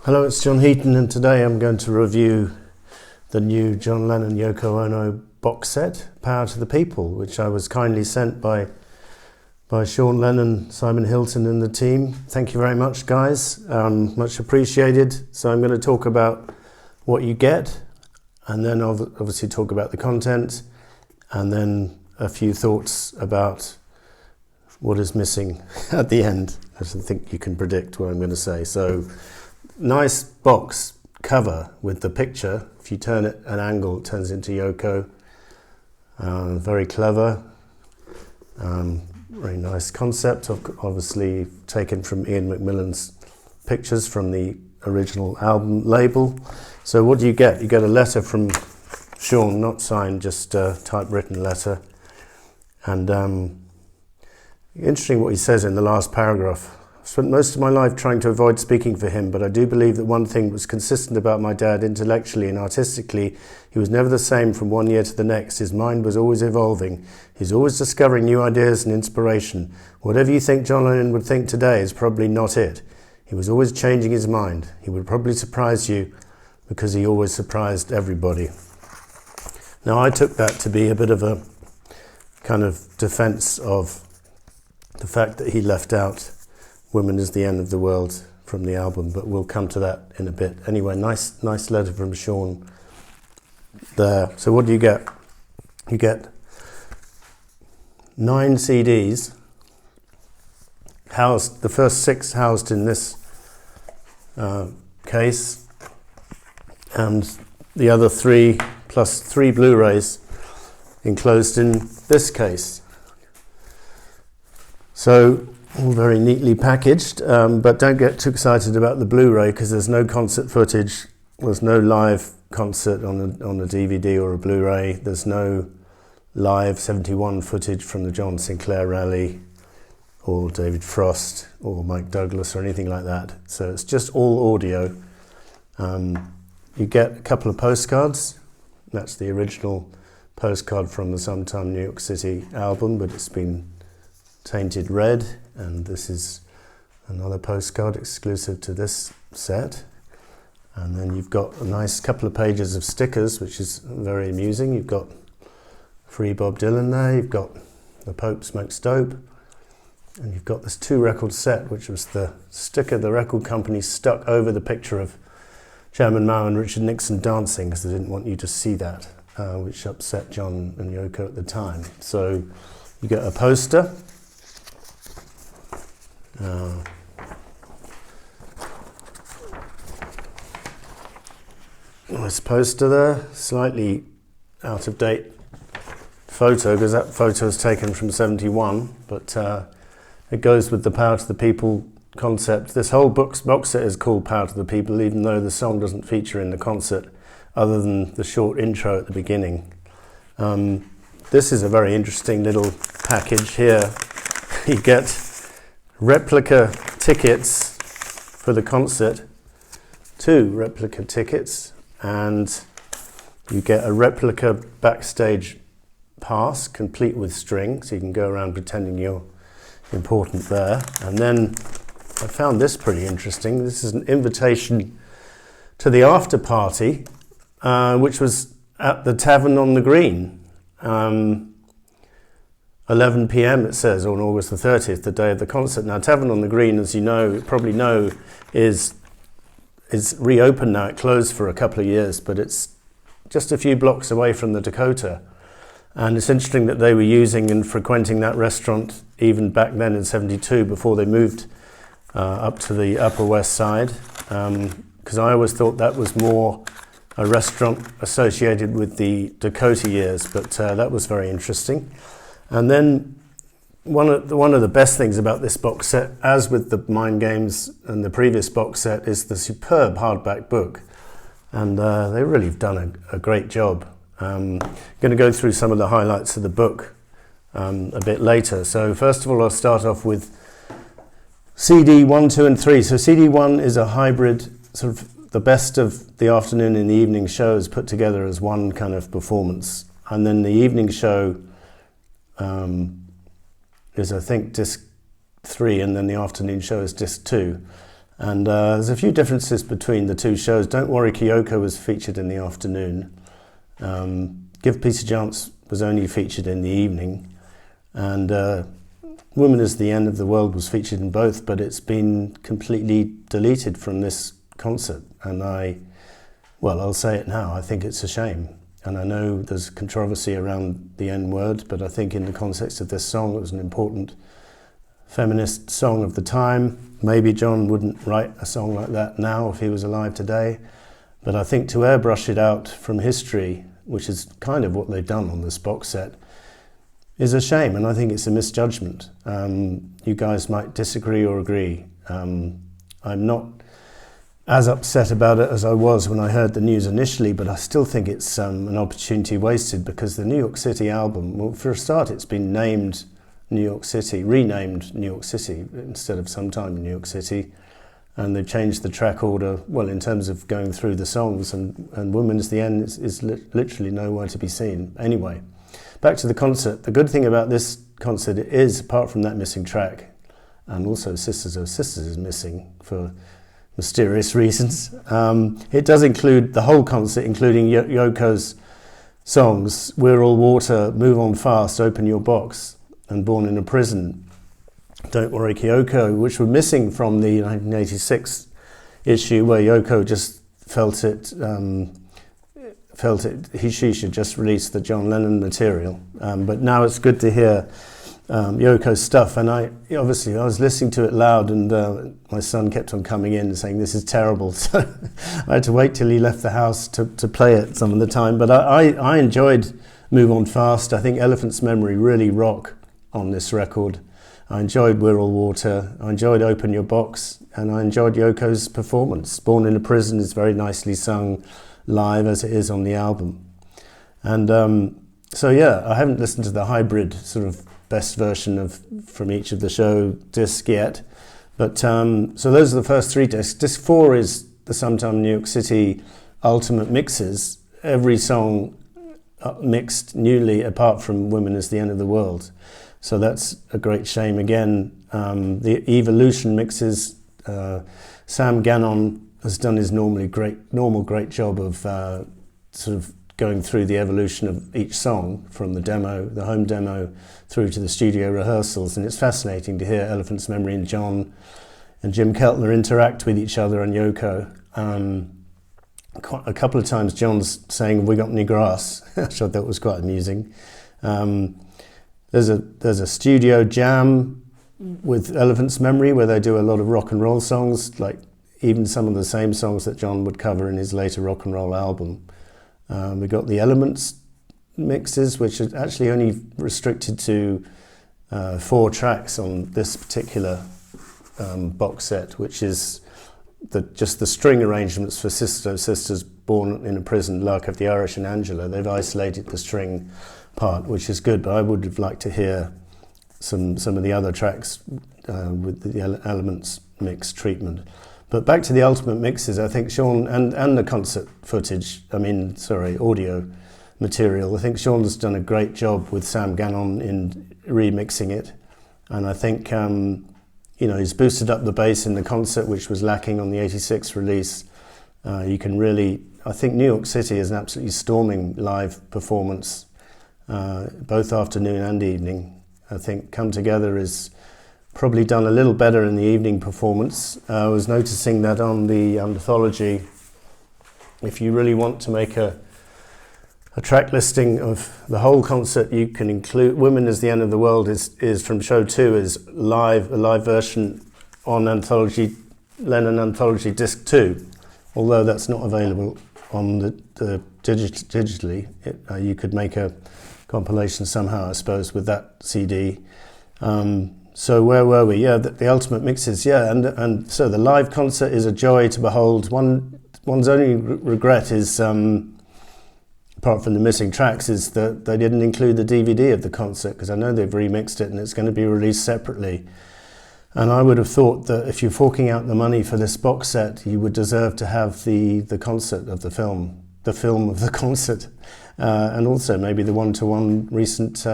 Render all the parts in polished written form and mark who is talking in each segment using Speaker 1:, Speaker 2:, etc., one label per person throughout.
Speaker 1: Hello, it's John Heaton, and today I'm going to review the new John Lennon Yoko Ono box set, Power to the People, which I was kindly sent by Sean Lennon, Simon Hilton and the team. Thank you very much, guys. Much appreciated. So I'm going to talk about what you get, and then obviously talk about the content, and then a few thoughts about what is missing at the end. I think you can predict what I'm going to say. So, nice box cover with the picture. If you turn it an angle, it turns into Yoko. Very clever. Very nice concept. Obviously taken from Ian McMillan's pictures from the original album label. So what do you get? You get a letter from Sean, not signed, just a typewritten letter. And interesting what he says in the last paragraph. I spent most of my life trying to avoid speaking for him, but I do believe that one thing was consistent about my dad. Intellectually and artistically, he was never the same from one year to the next. His mind was always evolving. He's always discovering new ideas and inspiration. Whatever you think John Lennon would think today is probably not it. He was always changing his mind. He would probably surprise you because he always surprised everybody. Now, I took that to be a bit of a kind of defense of the fact that he left out Women is the End of the World from the album, but we'll come to that in a bit. Anyway, nice letter from Sean there. So what do you get? You get 9 CDs, housed, the first 6 housed in this case, and the other 3 plus 3 Blu-rays enclosed in this case. So all very neatly packaged, but don't get too excited about the Blu-ray because there's no concert footage. There's no live concert on a DVD or a Blu-ray. There's no live 71 footage from the John Sinclair rally or David Frost or Mike Douglas or anything like that. So it's just all audio. You get a couple of postcards. That's the original postcard from the Sometime New York City album, but it's been tainted red, and this is another postcard exclusive to this set. And then you've got a nice couple of pages of stickers, which is very amusing. You've got Free Bob Dylan there, you've got The Pope Smokes Dope, and you've got this 2-record set, which was the sticker the record company stuck over the picture of Chairman Mao and Richard Nixon dancing because they didn't want you to see that, which upset John and Yoko at the time. So you get a poster. Nice poster there, slightly out of date photo because that photo is taken from 71, but it goes with the Power to the People concept. This whole box set is called Power to the People, even though the song doesn't feature in the concert other than the short intro at the beginning. This is a very interesting little package here. You get replica tickets for the concert, 2 replica tickets, and you get a replica backstage pass complete with string, so you can go around pretending you're important there. And then I found this pretty interesting. This is an invitation to the after party, which was at the Tavern on the Green. 11 p.m. it says on August the 30th, the day of the concert. Now, Tavern on the Green, as you probably know, is reopened now. It closed for a couple of years, but it's just a few blocks away from the Dakota. And it's interesting that they were using and frequenting that restaurant even back then in 72 before they moved up to the Upper West Side, because I always thought that was more a restaurant associated with the Dakota years, but that was very interesting. And then one of the best things about this box set, as with the Mind Games and the previous box set, is the superb hardback book. And they really have done a great job. I'm going to go through some of the highlights of the book a bit later. So first of all, I'll start off with CD 1, 2 and 3. So CD 1 is a hybrid, sort of the best of the afternoon and the evening shows put together as one kind of performance. And then the evening show is, I think, disc 3, and then the afternoon show is disc 2. And there's a few differences between the two shows. Don't Worry Yoko was featured in the afternoon. Give Peace a Chance was only featured in the evening. And Woman is the End of the World was featured in both, but it's been completely deleted from this concert. And I'll say it now, I think it's a shame. And I know there's controversy around the N-word, but I think in the context of this song, it was an important feminist song of the time. Maybe John wouldn't write a song like that now if he was alive today. But I think to airbrush it out from history, which is kind of what they've done on this box set, is a shame, and I think it's a misjudgment. You guys might disagree or agree. I'm not as upset about it as I was when I heard the news initially, but I still think it's an opportunity wasted, because the New York City album, well, for a start, it's been named New York City, renamed New York City instead of Sometime in New York City, and they've changed the track order, well, in terms of going through the songs, and Woman is the End is literally nowhere to be seen. Anyway, back to the concert. The good thing about this concert is, apart from that missing track, and also Sisters of Sisters is missing for mysterious reasons, it does include the whole concert, including Yoko's songs, We're All Water, Move On Fast, Open Your Box, and Born in a Prison. Don't Worry Yoko, which were missing from the 1986 issue, where Yoko just felt she should just release the John Lennon material. But now it's good to hear Yoko's stuff, and I was listening to it loud, and my son kept on coming in and saying this is terrible, so I had to wait till he left the house to play it some of the time. But I enjoyed Move On Fast. I think Elephant's Memory really rock on this record. I enjoyed We're All Water, I enjoyed Open Your Box, and I enjoyed Yoko's performance. Born in a Prison is very nicely sung live, as it is on the album. And so yeah, I haven't listened to the hybrid sort of best version from each of the show discs yet, but so those are the first three discs. Disc 4 is the Sometime New York City Ultimate Mixes, every song mixed newly apart from Woman is the End of the World. So that's a great shame. Again, the Evolution mixes, Sam Gannon has done his normal great job of sort of going through the evolution of each song from the home demo, through to the studio rehearsals, and it's fascinating to hear Elephant's Memory and John and Jim Keltner interact with each other and Yoko. A couple of times John's saying, "Have we got any grass?" which I thought was quite amusing. There's a studio jam with Elephant's Memory where they do a lot of rock and roll songs, like even some of the same songs that John would cover in his later rock and roll album. We got the Elements mixes, which are actually only restricted to 4 tracks on this particular box set, which is just the string arrangements for Sisters, Born in a Prison, Lark of the Irish, and Angela. They've isolated the string part, which is good, but I would have liked to hear some of the other tracks with the Elements mix treatment. But back to the Ultimate Mixes, I think Sean, and the concert audio material, I think Sean's done a great job with Sam Gannon in remixing it. And I think, he's boosted up the bass in the concert, which was lacking on the 86 release. I think New York City is an absolutely storming live performance, both afternoon and evening. I think Come Together is probably done a little better in the evening performance. I was noticing that on the anthology, if you really want to make a track listing of the whole concert, you can include Women is the End of the World is from show 2, is a live version on Lennon Anthology Disc 2, although that's not available on the digitally. You could make a compilation somehow, I suppose, with that CD. So where were we? Yeah, the Ultimate Mixes. Yeah, and so the live concert is a joy to behold. One's only regret is, apart from the missing tracks, is that they didn't include the DVD of the concert, because I know they've remixed it and it's going to be released separately. And I would have thought that if you're forking out the money for this box set, you would deserve to have the concert of the film of the concert, and also maybe the one-to-one recent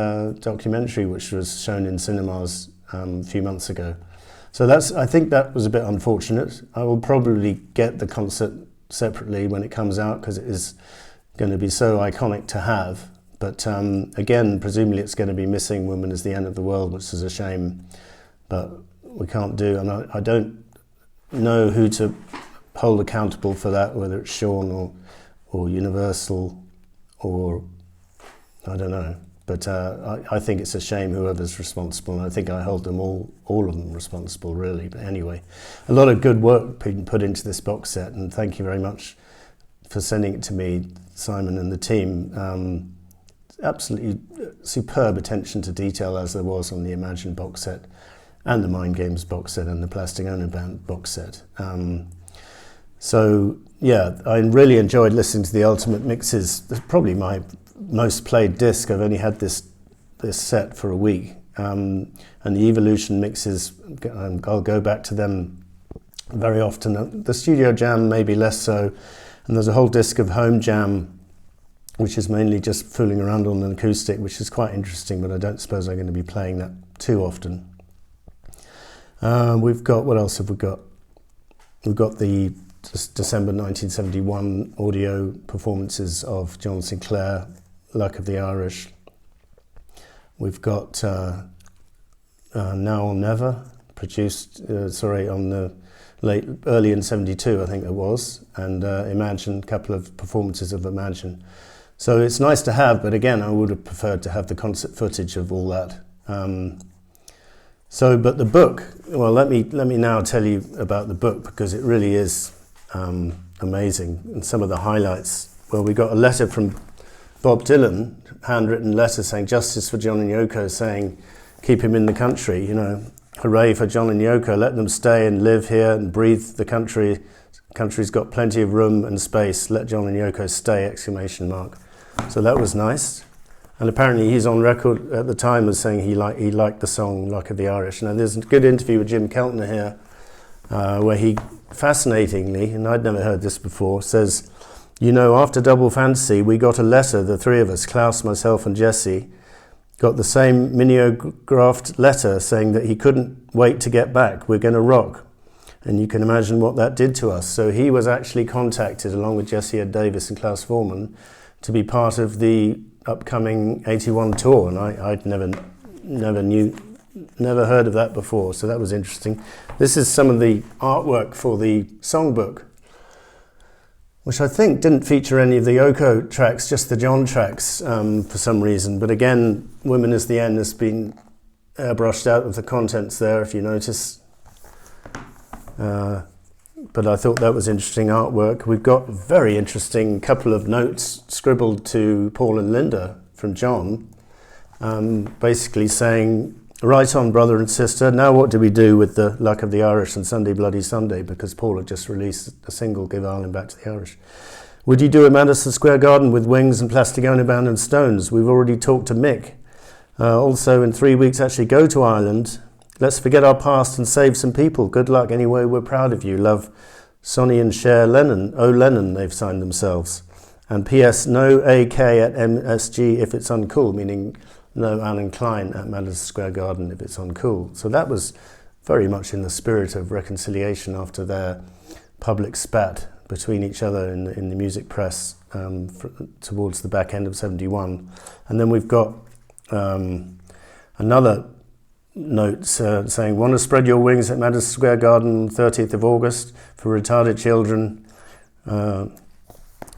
Speaker 1: documentary which was shown in cinemas a few months ago. So I think that was a bit unfortunate. I will probably get the concert separately when it comes out because it is going to be so iconic to have. But again, presumably it's going to be missing Woman is the End of the World, which is a shame. But we can't do, and I don't know who to hold accountable for that, whether it's Sean or Universal or I don't know. But I think it's a shame whoever's responsible, and I think I hold them all of them responsible, really. But anyway, a lot of good work being put into this box set, and thank you very much for sending it to me, Simon and the team. Absolutely superb attention to detail as there was on the Imagine box set, and the Mind Games box set, and the Plastic Ono Band box set. So yeah, I really enjoyed listening to the Ultimate Mixes. It's probably my most played disc. I've only had this set for a week, and the Evolution mixes, I'll go back to them very often. The Studio Jam maybe less so, and there's a whole disc of Home Jam, which is mainly just fooling around on an acoustic, which is quite interesting, but I don't suppose I'm going to be playing that too often. We've got, what else have we got? We've got the December 1971 audio performances of John Sinclair, Luck of the Irish. We've got Now or Never, produced, on the early in 72, I think it was, and Imagine, a couple of performances of Imagine. So it's nice to have, but again, I would have preferred to have the concert footage of all that. But the book, well, let me now tell you about the book, because it really is amazing, and some of the highlights. Well, we got a letter from Bob Dylan, handwritten letter saying justice for John and Yoko, saying keep him in the country, hooray for John and Yoko, let them stay and live here and breathe the country. Country's got plenty of room and space, let John and Yoko stay, ! So that was nice. And apparently he's on record at the time as saying he liked the song Luck of the Irish. Now there's a good interview with Jim Keltner here, where he fascinatingly, and I'd never heard this before, says, after Double Fantasy, we got a letter, the three of us, Klaus, myself and Jesse, got the same mimeographed letter saying that he couldn't wait to get back, we're going to rock. And you can imagine what that did to us. So he was actually contacted, along with Jesse Ed Davis and Klaus Voormann, to be part of the upcoming 81 tour, and I'd never heard of that before, so that was interesting. This is some of the artwork for the songbook, which I think didn't feature any of the Yoko tracks, just the John tracks for some reason. But again, Women is the End has been airbrushed out of the contents there, if you notice. But I thought that was interesting artwork. We've got a very interesting couple of notes scribbled to Paul and Linda from John, basically saying, right on, brother and sister, now what do we do with the Luck of the Irish and Sunday Bloody Sunday, because Paul had just released a single, Give Ireland Back to the Irish. Would you do a Madison Square Garden with Wings and Plastic Ono Band and Stones? We've already talked to Mick. Also in 3 weeks actually go to Ireland. Let's forget our past and save some people. Good luck. Anyway, we're proud of you. Love, Sonny and Cher Lennon. Oh, Lennon, they've signed themselves. And P.S. No AK at MSG if it's uncool, meaning no Alan Klein at Madison Square Garden if it's uncool. So that was very much in the spirit of reconciliation after their public spat between each other in the music press towards the back end of 71. And then we've got another note saying, want to spread your wings at Madison Square Garden 30th of August for retarded children.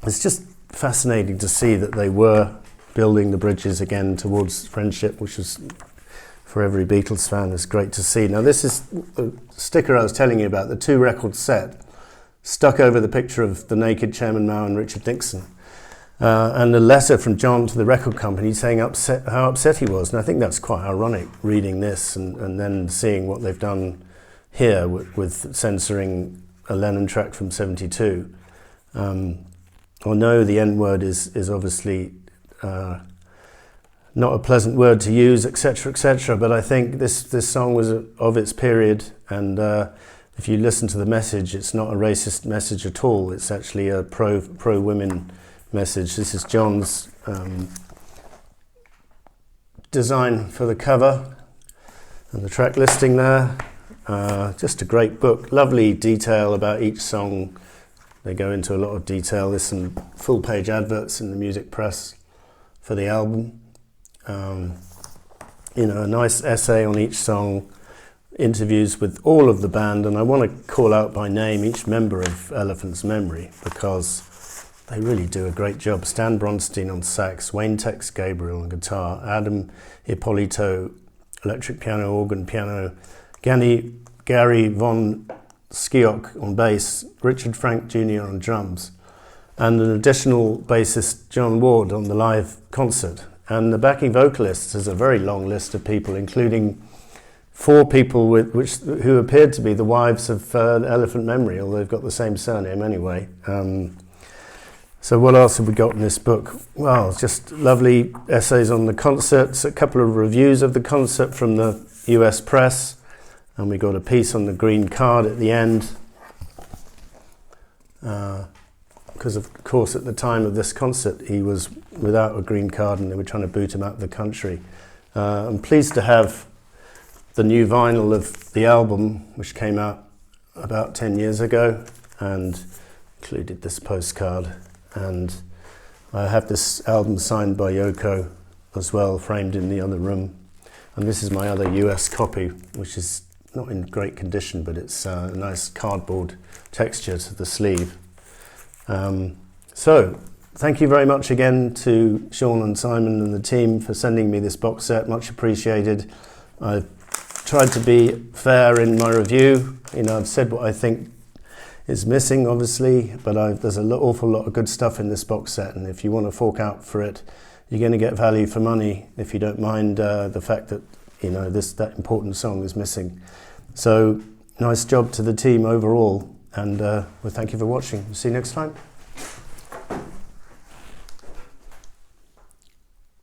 Speaker 1: It's just fascinating to see that they were building the bridges again towards friendship, which was, for every Beatles fan, is great to see. Now this is the sticker I was telling you about, the 2-record set, stuck over the picture of the naked Chairman Mao and Richard Nixon. And a letter from John to the record company saying how upset he was. And I think that's quite ironic, reading this and then seeing what they've done here with censoring a Lennon track from 72. No, the N-word is obviously not a pleasant word to use, etc., but I think this song was of its period, and if you listen to the message, it's not a racist message at all. It's actually a pro-women message. This is John's design for the cover and the track listing there. Just a great book, lovely detail about each song. They go into a lot of detail. There's some full-page adverts in the music press for the album. You know, a nice essay on each song, interviews with all of the band, and I want to call out by name each member of Elephant's Memory because they really do a great job. Stan Bronstein on sax, Wayne Tex Gabriel on guitar, Adam Ippolito electric piano, organ, piano, Gary von Schiok on bass, Richard Frank Jr. on drums, and an additional bassist, John Ward, on the live concert. And the backing vocalists is a very long list of people, including 4 people who appeared to be the wives of Elephant Memory, although they've got the same surname anyway. So what else have we got in this book? Well, just lovely essays on the concerts, a couple of reviews of the concert from the US press, and we got a piece on the green card at the end. Because of course at the time of this concert he was without a green card and they were trying to boot him out of the country. I'm pleased to have the new vinyl of the album, which came out about 10 years ago, and included this postcard. And I have this album signed by Yoko as well, framed in the other room. And this is my other US copy, which is not in great condition, but it's a nice cardboard texture to the sleeve. So, thank you very much again to Sean and Simon and the team for sending me this box set, much appreciated. I've tried to be fair in my review. You know, I've said what I think is missing, obviously, but there's an awful lot of good stuff in this box set, and if you want to fork out for it, you're going to get value for money if you don't mind the fact that, you know, that important song is missing. So, nice job to the team overall, and well, thank you for watching. See you next time.